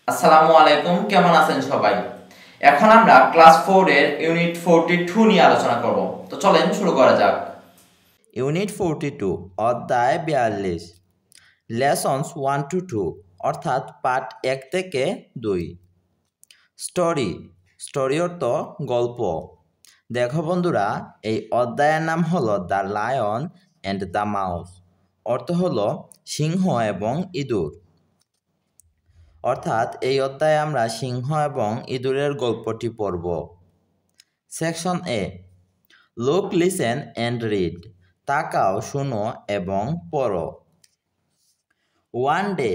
আসসালামু আলাইকুম, কেমন আছেন সবাই? এখন আমরা ক্লাস 4 এর ইউনিট 42 নিয়ে আলোচনা করব। তো চলেন শুরু করা যাক। ইউনিট 42 অধ্যায় 42 লেসন্স 1 to 2 অর্থাৎ পার্ট 1 থেকে 2। স্টোরি স্টোরি অর্থ গল্প। দেখো বন্ধুরা, এই অধ্যায়ের নাম হলো the lion and the mouse, অর্থ হলো সিংহ এবং ইঁদুর। অর্থাৎ এই অধ্যায়ে আমরা সিংহ এবং ইঁদুরের গল্পটি পড়ব। Section A, look, listen and read, তাকাও, শুনো এবং পড়ো। ওয়ান ডে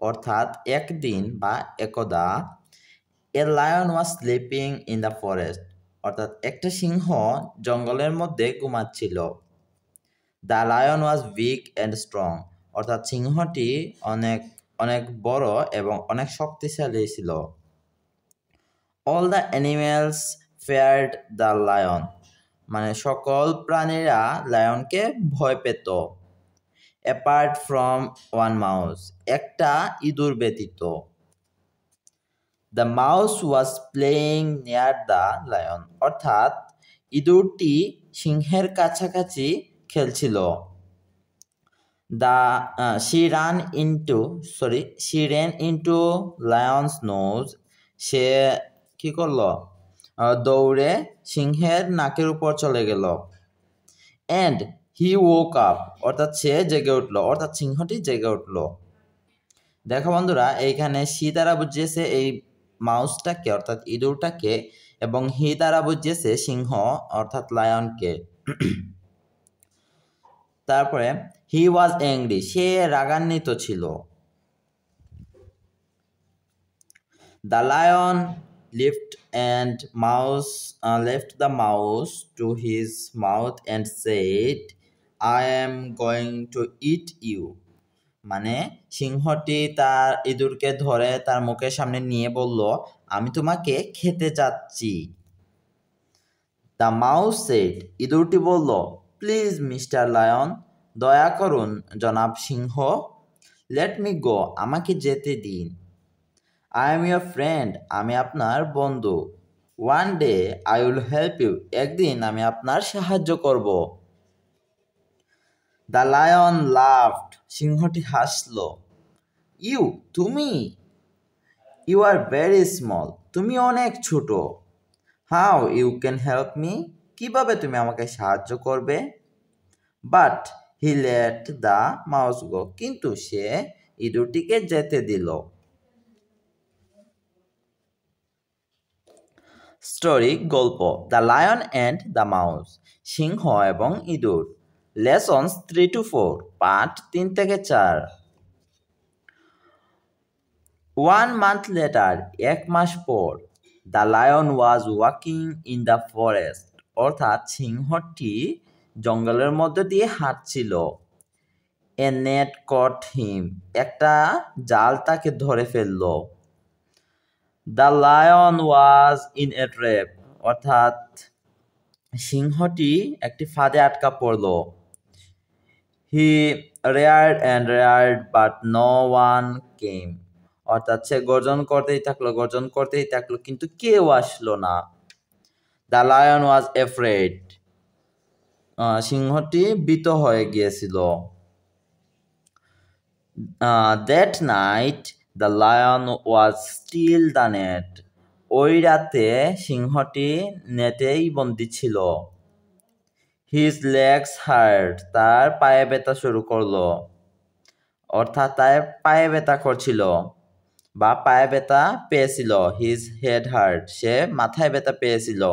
অর্থাৎ একদিন বা একদা, a lion was sleeping in the forest, অর্থাৎ একটা সিংহ জঙ্গলের মধ্যে ঘুমাচ্ছিল। The lion was weak and strong, অর্থাৎ সিংহটি অনেক অনেক বড় এবং অনেক শক্তিশালী ছিল। All the animals feared the lion, মানে সকল প্রাণীরা লায়নকে ভয় পেত। অ্যাপার্ট ফ্রম ওয়ান মাউস, একটা ইঁদুর ব্যতীত। The mouse was playing near the lion, অর্থাৎ ইঁদুরটি সিংহের কাছাকাছি খেলছিল। She ran into lion's nose, সে কি করলো? দৌড়ে সিংহের নাকের উপর চলে গেল। অ্যান্ড হি woke up, অর্থাৎ সে জেগে উঠলো, অর্থাৎ সিংহটি জেগে উঠলো। দেখো বন্ধুরা, এইখানে সি দ্বারা বুঝিয়েছে এই মাউসটাকে অর্থাৎ ইঁদুরটাকে, এবং হি দ্বারা বুঝিয়েছে সিংহ অর্থাৎ লায়নকে। তারপরে হি ওয়াজ অ্যাংরি, সে রাগান্বিত ছিল। The lion lift the mouse to his mouth and said, I am going to eat you, মানে সিংহটি তার ইঁদুরকে ধরে তার মুখের সামনে নিয়ে বলল, আমি তোমাকে খেতে যাচ্ছি। দ্য মাউস সেড, ইঁদুরটি বলল, প্লিজ মিস্টার লায়ন, দয়া করুন জনাব সিংহ। লেট মি গো, আমাকে যেতে দিন। আই এম ইয়োর ফ্রেন্ড, আমি আপনার বন্ধু। One day I will help you, একদিন আমি আপনার সাহায্য করব। দ্য লায়ন লাফড, সিংহটি হাসল। তুমি ইউ আর ভেরি স্মল, তুমি অনেক ছোট। How you can help me, কিভাবে তুমি আমাকে সাহায্য করবে? But he let the mouse go, কিন্তু সে ইঁদুরটিকে যেতে দিল। স্টোরি গল্প, the lion and the mouse, সিংহ এবং ইঁদুর। লেসন্স 3 to 4, পাঠ 3 থেকে 4। 1 month later, এক মাস পর, the lion was walking in the forest, অর্থাৎ সিংহটি জঙ্গলের মধ্যে দিয়ে হাঁটছিল। এ নেট কট হিম, একটা জাল তাকে ধরে ফেলল। The lion was in a trap, অর্থাৎ সিংহটি একটি ফাঁদে আটকা পড়ল। He roared and roared but no one came, অর্থাৎ সে গর্জন করতেই থাকলো কিন্তু কেউ আসলো না। দ্য লায়ন ওয়াজ এফ্রেড, সিংহটি ভীত হয়ে গিয়েছিল। That night the lion was still the net, ওই রাতে সিংহটি নেটেই বন্দী ছিল। হিজ লেগস হার্ট, তার পায়ে ব্যথা শুরু করলো, অর্থাৎ তার পায়ে ব্যথা করছিল বা পায়ে ব্যথা পেয়েছিল। হিজ হেড হার্ট, সে মাথায় ব্যথা পেয়েছিল।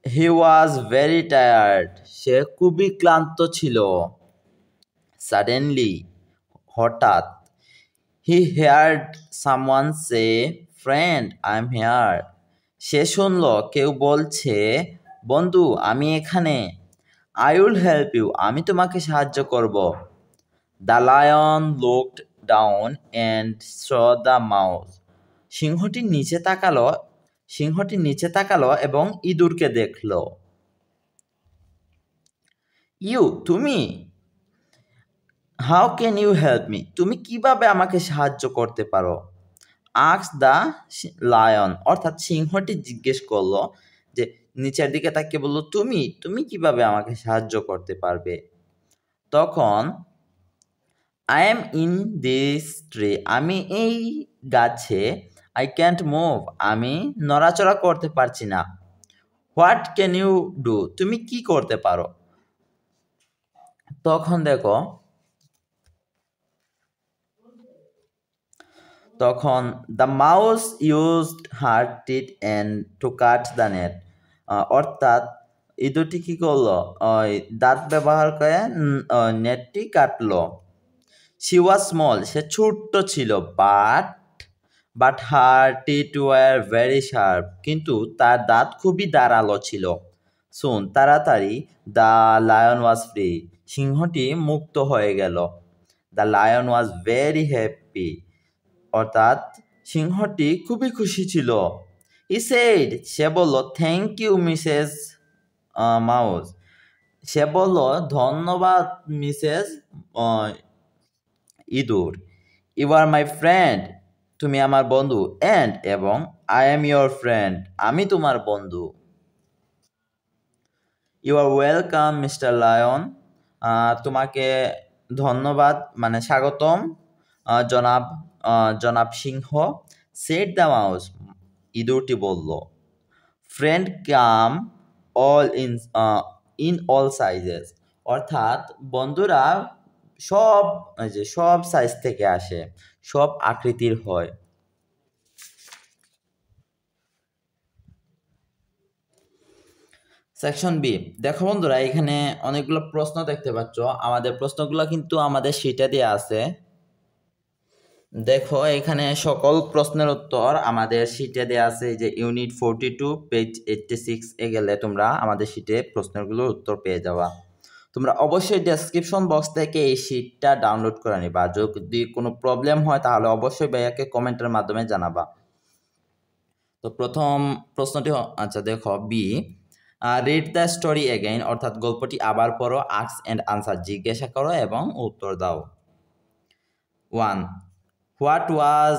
হি ওয়াজ ভেরি টায়ার্ড, সে খুবই ক্লান্ত ছিল। সাডেনলি, হঠাৎ, he heard someone say, friend I am here, সে শুনল কেউ বলছে, বন্ধু আমি এখানে। আই উইল হেল্প ইউ, আমি তোমাকে সাহায্য করব। The lion looked down and saw the mouse, সিংহটি নিচে তাকালো এবং ইঁদুরকে দেখল। তুমি, how can you help me? তুমি কিভাবে আমাকে সাহায্য করতে পারো? আস্ক দ্য লায়ন, অর্থাৎ সিংহটি জিজ্ঞেস করলো যে নিচের দিকে তাকিয়ে বললো তুমি তুমি কিভাবে আমাকে সাহায্য করতে পারবে? তখন I am in this tree, আমি এই গাছে, আই ক্যান্ট মুভ, আমি নড়াচড়া করতে পারছি না। What can you do? তুমি কি করতে পারো? তখন দেখো, তখন the mouse used her teeth and to cut the net, অর্থাৎ ইঁদুরটি কি করলো, দাঁত ব্যবহার করে নেটটি কাটলো। শি ওয়াজ স্মল, সে ছোট্ট ছিল, but her teeth were very sharp, কিন্তু তার দাঁত খুবই ধারালো ছিল। শুন, তাড়াতাড়ি, দ্য লায়ন ওয়াজ ফ্রি, সিংহটি মুক্ত হয়ে গেল। The lion was very happy, অর্থাৎ সিংহটি খুবই খুশি ছিল। হি সেড, সে বলল, থ্যাংক ইউ মিসেস মাউস, সে বলল ধন্যবাদ মিসেস ইঁদুর। ইউ আর মাই ফ্রেন্ড, তুমি আমার বন্ধু, অ্যান্ড এবং আই এম ইয়োর ফ্রেন্ড, আমি তোমার বন্ধু। You are welcome mister lion, তোমাকে ধন্যবাদ মানে স্বাগতম জনাব জনাব সিংহ। সেড দ্য মাউস, ইঁদুরটি বলল। Friend come all in all sizes, অর্থাৎ বন্ধুরা সব সব সাইজ থেকে আসে, সব আকৃতির হয়। সেকশন বি, দেখো বন্ধুরা এখানে অনেকগুলো প্রশ্ন দেখতে পাচ্ছ, আমাদের প্রশ্নগুলো কিন্তু আমাদের শিটে দেওয়া আছে। দেখো এখানে সকল প্রশ্নের উত্তর আমাদের শিটে দেওয়া আছে, যে ইউনিট 42 পেজ 86 এ গেলে তোমরা আমাদের শিটে প্রশ্নগুলোর উত্তর পেয়ে যাবা। তোমরা অবশ্যই ডেসক্রিপশন বক্স থেকে এই শিটটা ডাউনলোড করে নিবা। যদি কোনো প্রবলেম হয় তাহলে অবশ্যই ভাইয়াকে কমেন্টের মাধ্যমে জানাবা। তো প্রথম প্রশ্নটি আচ্ছা দেখো B, read the story again, অর্থাৎ গল্পটি আবার পড়ো, আস্ক অ্যান্ড আনসার, জিজ্ঞাসা করো এবং উত্তর দাও। 1. What was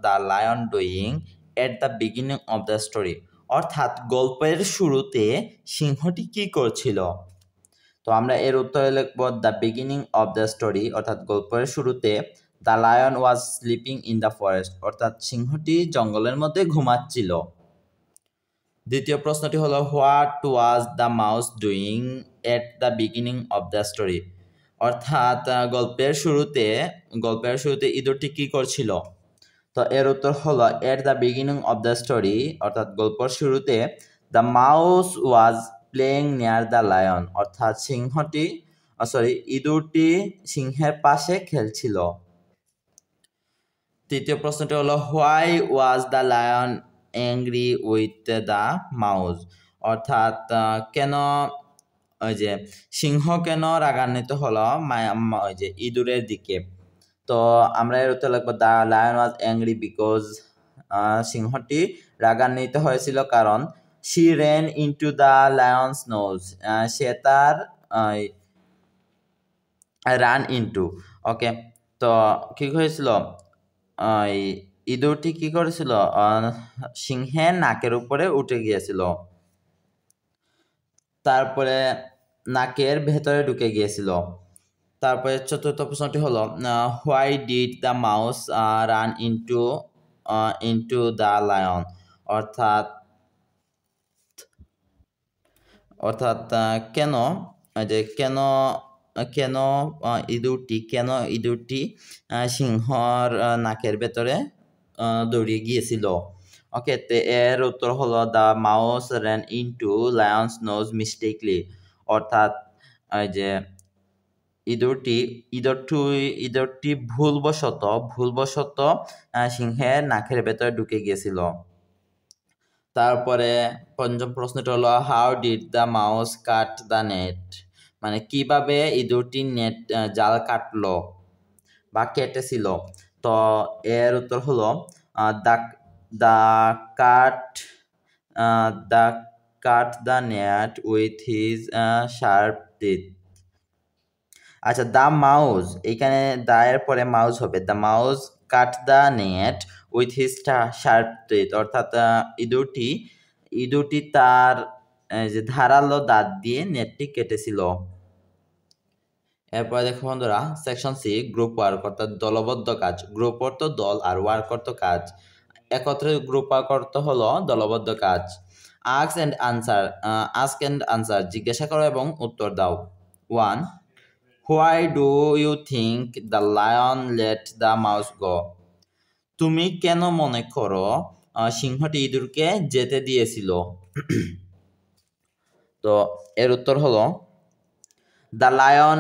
the lion doing at the beginning of the story, অর্থাৎ গল্পের শুরুতে সিংহটি কি করছিল? তো আমরা এর উত্তরে লিখব the beginning of the story, অর্থাৎ গল্পের শুরুতে the lion was sleeping in the forest, অর্থাৎ সিংহটি জঙ্গলের মধ্যে ঘুমাচ্ছিল। দ্বিতীয় প্রশ্নটি হলো what was the mouse doing at the beginning of the story, অর্থাৎ গল্পের শুরুতে ইঁদুরটি কি করছিল? তো এর উত্তর হলো at the beginning of the story, অর্থাৎ গল্পের শুরুতে the mouse was playing near the lion, অর্থাৎ ইঁদুরটি সিংহের পাশে খেলছিল। তৃতীয় প্রশ্নটি হলো why was the lion angry with the mouse, অর্থাৎ কেন সিংহ কেন রাগান্বিত হলো ইঁদুরের দিকে? তো আমরা এর উত্তর লিখবো the lion was angry because, সিংহটি রাগান্বিত হয়েছিল কারণ she ran into the lion's nose, সে তার রান ইনটু, ওকে, তো কি হয়েছিল, ইঁদুরটি কি করেছিল, সিংহের নাকের উপরে উঠে গিয়েছিল, তারপরে নাকের ভেতরে ঢুকে গিয়েছিল। তারপরে চতুর্থ প্রশ্নটি হলো why did the mouse run into the lion, অর্থাৎ কেন কেন কেন ইঁদুরটি সিংহর নাকের ভেতরে দৌড়িয়ে গিয়েছিল। ওকে, তো এর উত্তর হলো the mouse ran into lion's nose mistakenly, অর্থাৎ ইঁদুরটি ভুলবশত সিংহের নাকের ভেতরে ঢুকে গিয়েছিল। তারপরে পঞ্চম প্রশ্নটা হলো how did the mouse cut the net, মানে কিভাবে ইঁদুরটি জাল কাটলো বা কেটেছিল? তো এর উত্তর হলো the cut the net with his sharp teeth, আচ্ছা, দ্য মাউস, এইখানে দা এর পরে মাউস হবে। The mouse cut the net with his sharp teeth, অর্থাৎ ইঁদুরটি তার যে ধারালো দাঁত দিয়ে নেটটি কেটেছিল। এরপরে দেখো বন্ধুরা, সেকশন সি, গ্রুপ ওয়ার্ক অর্থাৎ দলবদ্ধ কাজ। গ্রুপ অর্থ দল আর ওয়ার্ক অর্থ কাজ। একত্রে গ্রুপ ওয়ার্ক অর্থ হলো দলবদ্ধ কাজ। আস্ক অ্যান্ড আনসার, জিজ্ঞাসা করো এবং উত্তর দাও। 1. Why do you think the lion let the mouse go? তুমি কেন মনে করো সিংহটি ইঁদুরকে যেতে দিয়েছিল? তো এর উত্তর হলো, the lion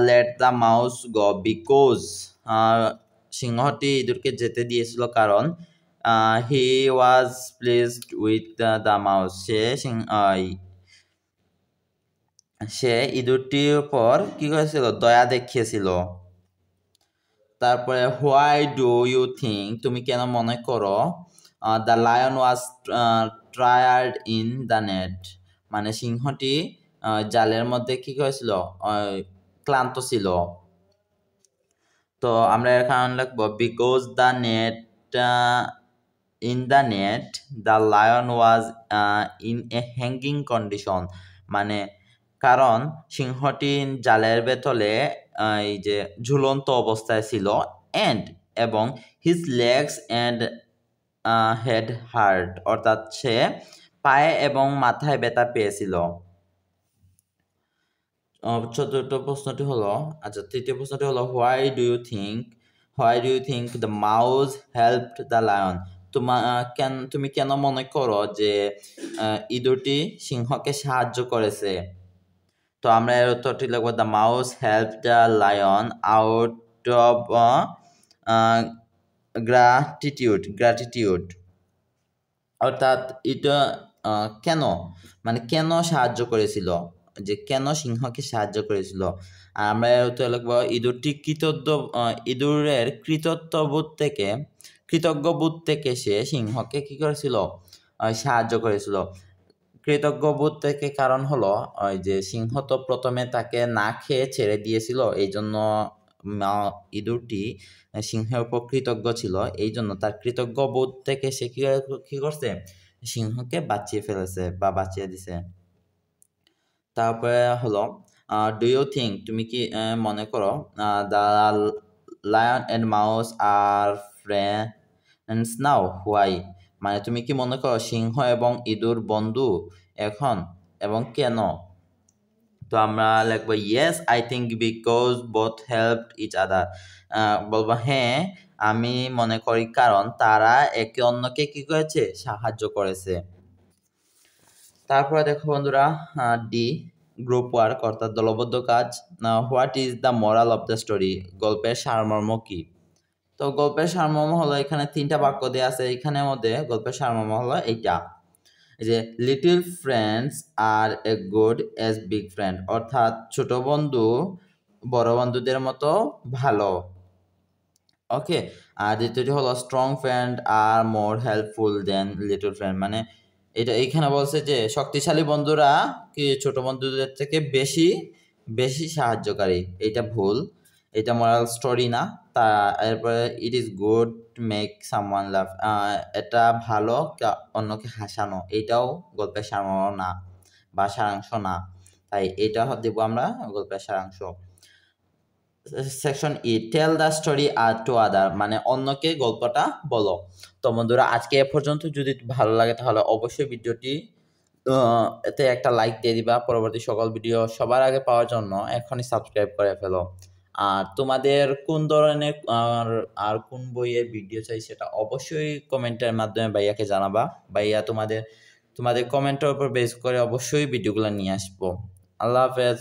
let the mouse go because, সিংহটি ইঁদুরকে যেতে দিয়েছিল কারণ he was pleased with the mouse, সে ইঁদুরটির উপর কি করেছিল, দয়া দেখিয়েছিল। তারপরে হোয়াই ডু ইউ থিঙ্ক, তুমি কেন মনে করো the lion was tired in the net, মানে সিংহটি জালের মধ্যে কি করেছিল, ক্লান্ত ছিল। তো আমরা এখানে লিখবো because the net in the net the lion was in A hanging condition, মানে কারণ সিংহটি জালের ভেতরে এই যে ঝুলন্ত অবস্থায় ছিল, এবং his legs and head heart, অর্থাৎ সে পায়ে এবং মাথায় ব্যথা পেয়েছিল। চতুর্থ প্রশ্নটি হলো, আচ্ছা তৃতীয় প্রশ্নটি হলো, why do you think the mouse helped the lion, তুমি কেন মনে করো যে ইঁদুরটি সিংহকে সাহায্য করেছে? তো আমরা এর উত্তরটি লিখব, the mouse help the lion out of gratitude, অর্থাৎ এটা কেন, মানে কেন সাহায্য করেছিল, যে কেন সিংহকে সাহায্য করেছিল। আর আমরা এর উত্তর লিখব, ইঁদুরের কৃতজ্ঞবোধ থেকে সে সিংহকে কি করেছিল, সাহায্য করেছিল। কৃতজ্ঞবোধ থেকে কারণ হলো ওই যে সিংহ তো প্রথমে তাকে না খেয়ে ছেড়ে দিয়েছিল, এই জন্য ইঁদুরটি সিংহের উপর কৃতজ্ঞ ছিল, এই জন্য তার কৃতজ্ঞবোধ থেকে সে কি করছে, সিংহকে বাঁচিয়ে ফেলেছে বা বাঁচিয়ে দিছে। তারপরে হলো, ডু ইউ থিঙ্ক, তুমি কি মনে করো the lion and mouse are friends now, why, মানে তুমি কি মনে করো সিংহ এবং ইঁদুর বন্ধু এখন, এবং কেন? তো আমরা লিখবো, yes I think because both helped each other, বলবো হ্যাঁ আমি মনে করি কারণ তারা একে অন্যকে কি করেছে, সাহায্য করেছে। তারপরে দেখো বন্ধুরা, ডি, গ্রুপ ওয়ার্ক অর্থাৎ দলবদ্ধ কাজ। What is the moral of the story, গল্পের সারমর্ম কি? তো গল্পের সারমর্ম হলো, এখানে 3টা বাক্য দেওয়া আছে, এখানের মধ্যে গল্পের সারমর্ম হলো এইটা, যে little friends are a good as big friend, অর্থাৎ ছোট বন্ধু বড় বন্ধুদের মতো ভালো। ওকে, আর দ্বিতীয়টি হলো স্ট্রং ফ্রেন্ড আর মোর হেল্পফুল দেন লিটল ফ্রেন্ড, মানে এটা এইখানে বলছে যে শক্তিশালী বন্ধুরা কি ছোট বন্ধুদের থেকে বেশি বেশি সাহায্যকারী, এটা ভুল, এটা মোরাল স্টোরি না। তা এরপরে it is good make someone love, এটা ভালো অন্যকে হাসানো, এটাও গল্পের সারমর্ম না বা সারাংশ না, তাই এটা দেবো আমরা গল্পের সারাংশ। Section E, tell the story or to other, মানে অন্যকে গল্পটা বলো। তো বন্ধুরা আজকে এ পর্যন্ত, যদি ভালো লাগে তাহলে অবশ্যই ভিডিওটি এতে একটা লাইক দিয়ে দিবা। পরবর্তী সকল ভিডিও সবার আগে পাওয়ার জন্য এখনই সাবস্ক্রাইব করে ফেলো। আর তোমাদের কোন ধরনের আর কোন বইয়ের ভিডিও চাই সেটা অবশ্যই কমেন্টের মাধ্যমে ভাইয়াকে জানাবা। ভাইয়া তোমাদের কমেন্টের উপর বেস করে অবশ্যই ভিডিওগুলো নিয়ে আসবো। আল্লাহ হাফেজ।